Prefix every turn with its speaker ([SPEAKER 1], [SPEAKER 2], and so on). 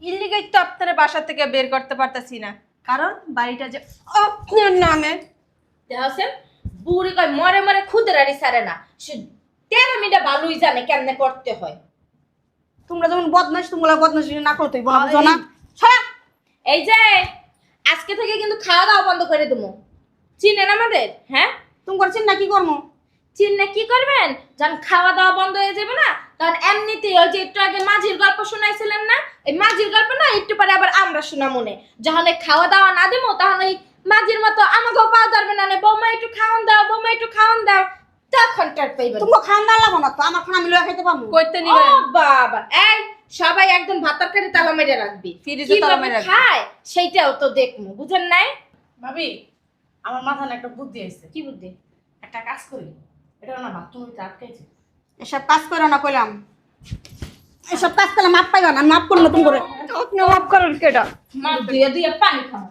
[SPEAKER 1] ইল্লিগাই তো আপনার বাসা থেকে বের করতে পারতাছি না, কারণ বাড়িটা যে আপনার নামে।
[SPEAKER 2] দেখছেন বুড়ি কয় মরে মরে খুদেরারি সারে না, সে 13 মিনিটে ভালোই জানে কেমনে করতে হয়।
[SPEAKER 3] তোমরা যেমন বদমাশ, তোমরা বদমাশ না করতে বলা বুঝো না। ছাড়া
[SPEAKER 2] এই যে আজকে থেকে কিন্তু খাওয়া দাওয়া বন্ধ করে দেবো, চিনেন আমাদের? হ্যাঁ
[SPEAKER 3] তুমি করছেন না কি করবো?
[SPEAKER 2] চিনলে কি করবেন? যখন খাওয়া দাওয়া বন্ধ হয়ে যাবে না, তখন এমনিতেই ওই যে একটু আগে মাঝির গল্প শোনাইছিলেন না, এই মাঝির গল্প না একটু পরে আবার আমরা শোনা মনে। যখন এই খাওয়া দাওয়া না দেবো তখন ওই মাঝির মতো আমাকেও পাওয়া ধরবে না, বৌমা একটু খাওয়ান দাও, বৌমা একটু খাওয়ান দাও, তখন টার পাইবেন।
[SPEAKER 3] তুমি খাওয়া লাগো না তো, আমার খানা আমি লয়ে খাইতে পারবো।
[SPEAKER 1] কইতে
[SPEAKER 2] ও
[SPEAKER 1] নিবেন
[SPEAKER 2] বাবা, এই সবাই একদম ভাত তরকারি তালা মেরে রাখবি,
[SPEAKER 1] ফ্রিজে তালা মেরে রাখবি।
[SPEAKER 2] খায় সেইটাও তো দেখবো, বুঝেন নাই?
[SPEAKER 4] ভাবি আমার মাথায় না একটা বুদ্ধি আসছে।
[SPEAKER 2] কি বুদ্ধি?
[SPEAKER 4] একটা কাজ করি, এটা না বাথরুমে আটকাইছে।
[SPEAKER 3] এসব কাজ করো না কইলাম, এসব কাজ করলে মাপ পাইবা না, মাপ করো নতুন করে।
[SPEAKER 1] আপনি মাফ করেন কেডা?
[SPEAKER 2] মা দুয়ে দুয়ে পানি খাও।